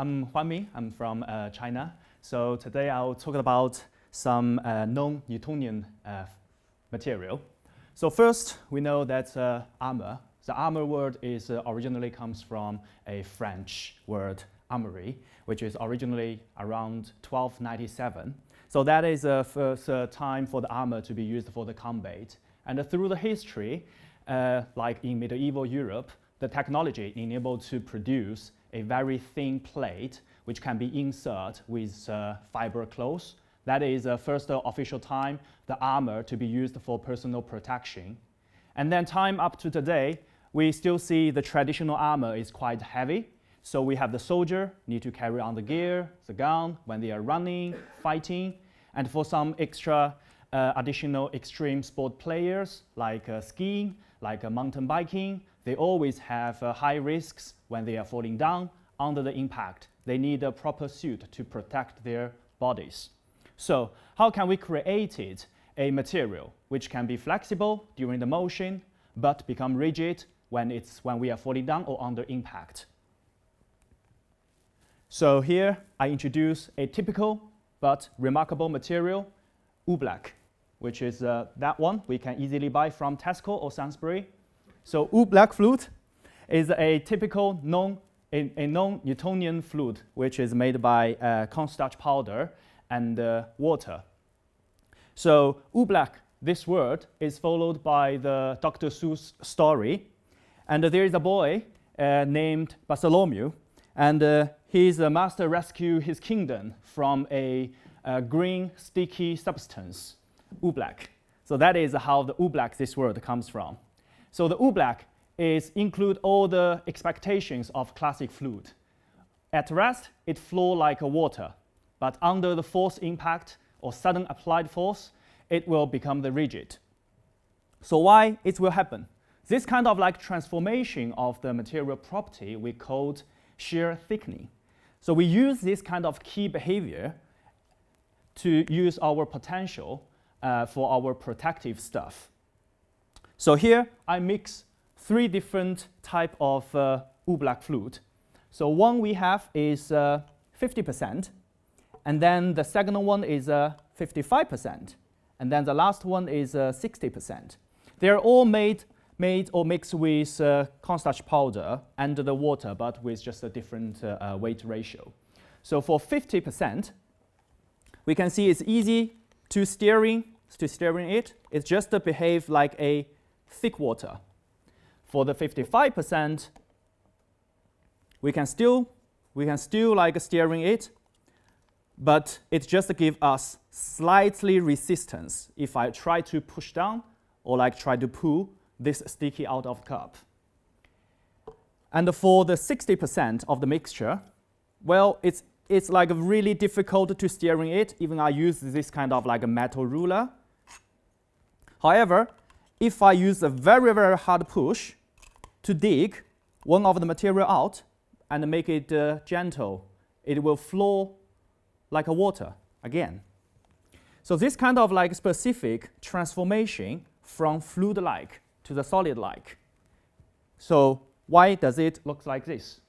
I'm Huanming. I'm from China. So today I'll talk about some non-Newtonian material. So first, we know that armor. The armor word is originally comes from a French word, armory, which is originally around 1297. So that is the first time for the armor to be used for the combat. And through the history, like in medieval Europe, the technology enabled to produce a very thin plate which can be inserted with fiber cloth. That is the first official time the armor to be used for personal protection. And then time up to today, we still see the traditional armor is quite heavy. So we have the soldier need to carry on the gear, the gun, when they are running, fighting. And for some extra additional extreme sport players like skiing, like mountain biking, they always have high risks when they are falling down under the impact. They need a proper suit to protect their bodies. So how can we create a material which can be flexible during the motion, but become rigid when we are falling down or under impact? So here I introduce a typical but remarkable material, Oobleck, which is that one we can easily buy from Tesco or Sainsbury. So Oobleck fluid is a typical non-Newtonian fluid, which is made by cornstarch powder and water. So Oobleck, this word is followed by the Dr. Seuss story. And there is a boy named Bartholomew, and his master rescued his kingdom from a green sticky substance, Oobleck. So that is how the Oobleck, this word, comes from. So the Oobleck include all the expectations of classic fluid. At rest, it flows like water, but under the force impact or sudden applied force, it will become the rigid. So why it will happen? This kind of like transformation of the material property we called shear-thickening. So we use this kind of key behavior to use our potential for our protective stuff. So here I mix 3 different type of Oobleck fluid. So one we have is 50%, and then the second one is 55%, and then the last one is 60%. They're all made or mixed with cornstarch powder and the water, but with just a different weight ratio. So for 50%, we can see it's easy to steering it. It just behave like a thick water. For the 55%, we can still like steering it, but it just gives us slightly resistance if I try to push down or like try to pull this sticky out of the cup. And for the 60% of the mixture, well, it's like really difficult to steering it. Even I use this kind of like a metal ruler. However, if I use a very, very hard push to dig one of the material out and make it gentle, it will flow like a water again. So this kind of like specific transformation from fluid-like to the solid-like. So why does it look like this?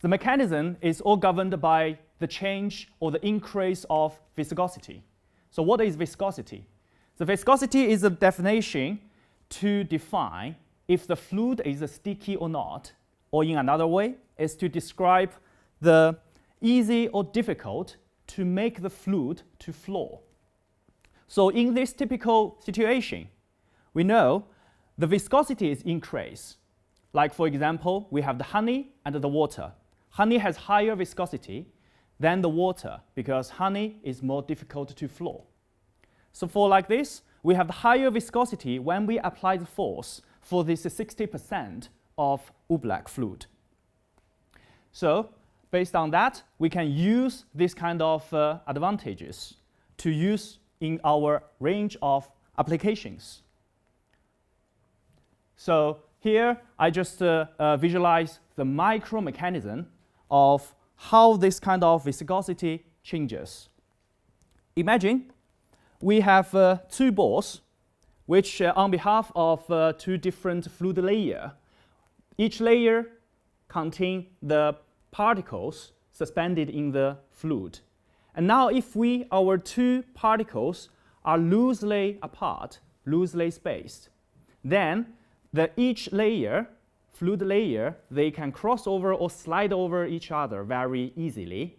The mechanism is all governed by the change or the increase of viscosity. So what is viscosity? The viscosity is a definition to define if the fluid is sticky or not, or in another way, is to describe the easy or difficult to make the fluid to flow. So in this typical situation, we know the viscosity is increased. Like for example, we have the honey and the water. Honey has higher viscosity than the water because honey is more difficult to flow. So for like this, we have the higher viscosity when we apply the force for this 60% of Oobleck fluid. So based on that, we can use this kind of advantages to use in our range of applications. So here I just visualize the micro mechanism of how this kind of viscosity changes. Imagine we have 2 balls which on behalf of 2 different fluid layers, each layer contain the particles suspended in the fluid. And now if our two particles are loosely apart, loosely spaced, then each layer, fluid layer, they can cross over or slide over each other very easily.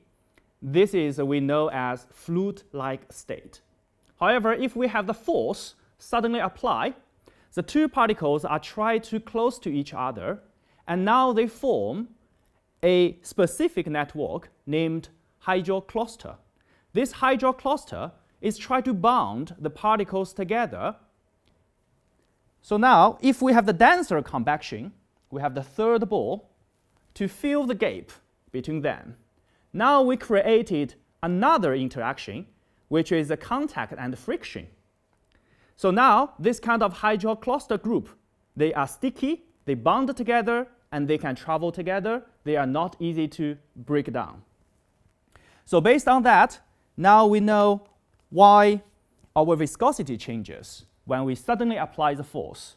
This is we know as fluid-like state. However, if we have the force suddenly apply, the two particles are tried to close to each other, and now they form a specific network named hydro cluster. This hydro cluster is trying to bond the particles together. So now, if we have the denser convection, we have the third ball to fill the gap between them. Now we created another interaction, which is the contact and friction. So now, this kind of hydro cluster group, they are sticky, they bond together, and they can travel together. They are not easy to break down. So based on that, now we know why our viscosity changes when we suddenly apply the force.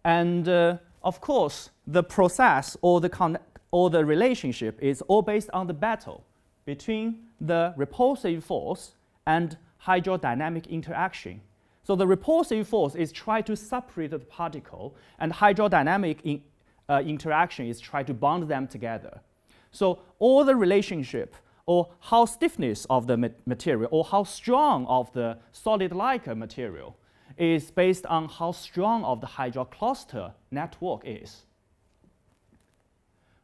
And of course, the process or the relationship is all based on the battle between the repulsive force and hydrodynamic interaction. So the repulsive force is trying to separate the particle, and hydrodynamic interaction is trying to bond them together. So all the relationship, or how stiffness of the material, or how strong of the solid-like material, is based on how strong of the hydro cluster network is.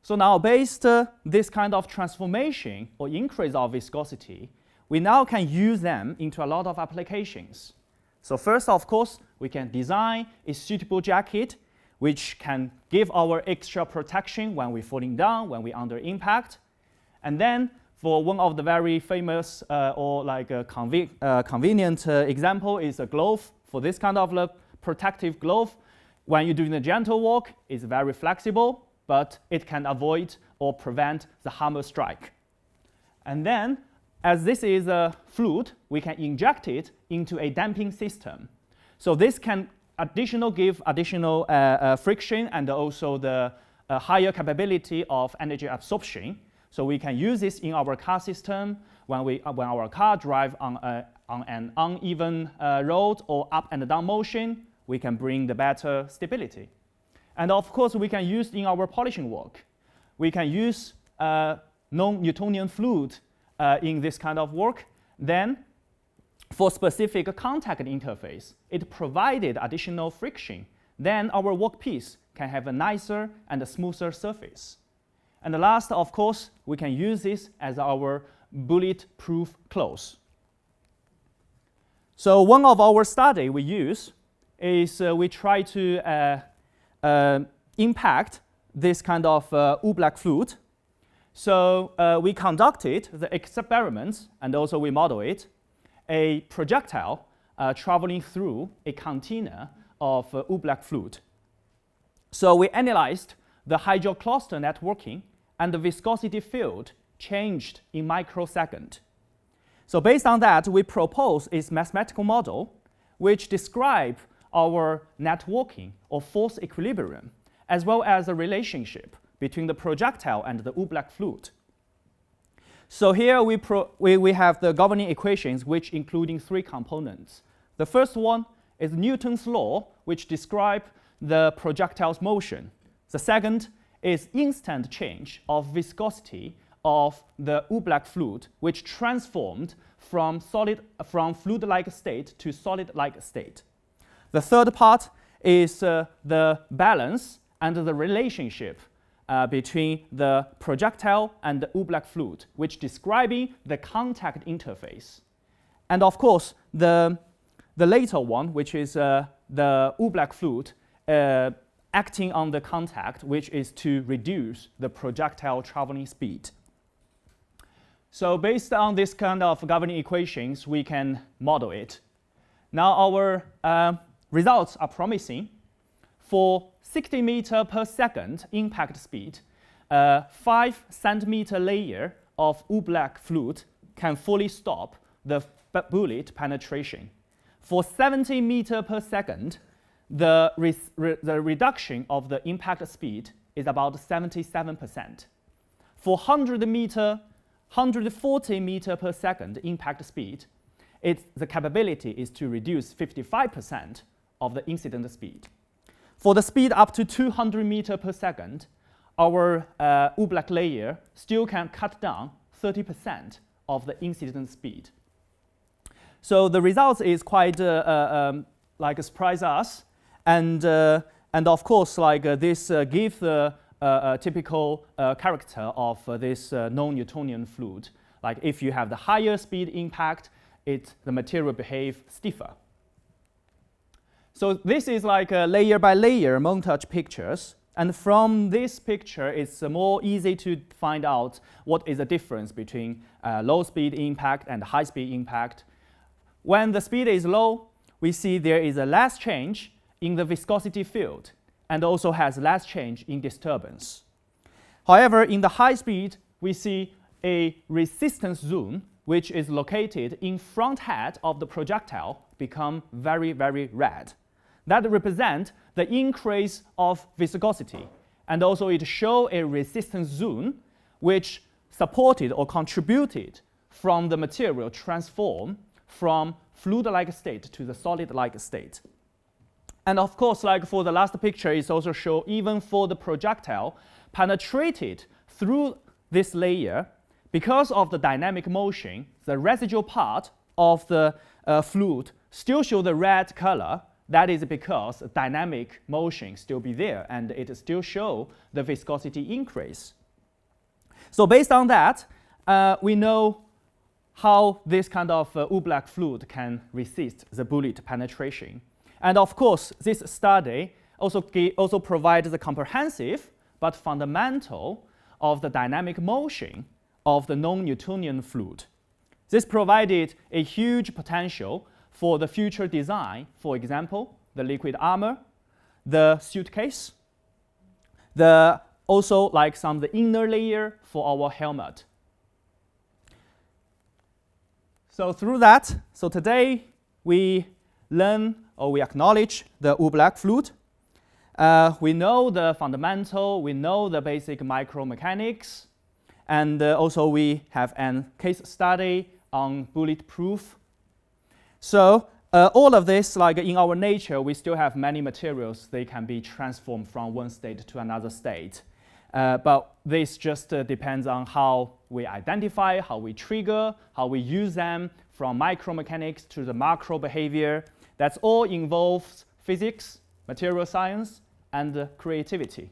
So now, based this kind of transformation or increase of viscosity, we now can use them into a lot of applications. So first, of course, we can design a suitable jacket which can give our extra protection when we're falling down, when we're under impact. And then, for one of the very famous convenient example is a glove. For this kind of protective glove, when you're doing a gentle walk, it's very flexible, but it can avoid or prevent the hammer strike. And then, as this is a fluid, we can inject it into a damping system. So this can give additional friction and also the higher capability of energy absorption. So we can use this in our car system when our car drives on an uneven road or up and down motion. We can bring the better stability. And of course, we can use in our polishing work. We can use non-Newtonian fluid in this kind of work. Then, for specific contact interface, it provided additional friction. Then our workpiece can have a nicer and a smoother surface. And the last, of course, we can use this as our bulletproof clothes. So one of our study we use is we try to impact this kind of Oobleck fluid. So we conducted the experiments, and also we model it, a projectile traveling through a container of Oobleck fluid. So we analyzed the hydrocluster networking, and the viscosity field changed in microsecond. So based on that, we propose a mathematical model which describes our networking or force equilibrium, as well as the relationship between the projectile and the Oobleck fluid. So here we have the governing equations, which including three components. The first one is Newton's law, which describes the projectile's motion. The second is instant change of viscosity of the Oobleck fluid, which transformed from fluid-like state to solid-like state. The third part is the balance and the relationship between the projectile and the Oobleck fluid, which describing the contact interface. And of course, the later one, which is the Oobleck fluid, acting on the contact, which is to reduce the projectile traveling speed. So based on this kind of governing equations, we can model it. Now our results are promising. For 60 meter per second impact speed, a 5 centimeter layer of Oobleck fluid can fully stop the bullet penetration. For 70 meter per second, the reduction of the impact speed is about 77%. For 140 meter per second impact speed, the capability is to reduce 55% of the incident speed. For the speed up to 200 meter per second, our Oobleck layer still can cut down 30% of the incident speed. So the results is quite like surprise us, and of course this gives the typical character of this non-Newtonian fluid. Like if you have the higher speed impact, the material behave stiffer. So this is like a layer by layer montage pictures. And from this picture, it's more easy to find out what is the difference between low speed impact and high speed impact. When the speed is low, we see there is a less change in the viscosity field and also has less change in disturbance. However, in the high speed, we see a resistance zone, which is located in front head of the projectile, become very, very red. That represents the increase of viscosity, and also it shows a resistance zone which supported or contributed from the material transform from fluid-like state to the solid-like state. And of course, like for the last picture, it also shows even for the projectile penetrated through this layer, because of the dynamic motion, the residual part of the fluid still show the red color. That is because dynamic motion still be there, and it still show the viscosity increase. So based on that, we know how this kind of Oobleck fluid can resist the bullet penetration. And of course, this study also provides the comprehensive but fundamental of the dynamic motion of the non-Newtonian fluid. This provided a huge potential for the future design, for example, the liquid armor, the suitcase, also like some of the inner layer for our helmet. So through that, so today we learn or we acknowledge the Oobleck fluid. We know the fundamental, we know the basic micromechanics, and also we have a case study on bulletproof. So all of this, like in our nature, we still have many materials. They can be transformed from one state to another state. But this just depends on how we identify, how we trigger, how we use them, from micromechanics to the macro behavior. That's all involves physics, material science, and creativity.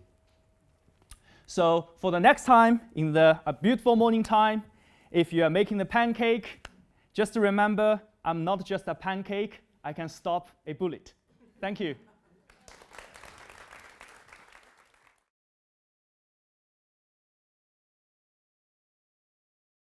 So for the next time, in the beautiful morning time, if you are making the pancake, just remember, I'm not just a pancake. I can stop a bullet. Thank you.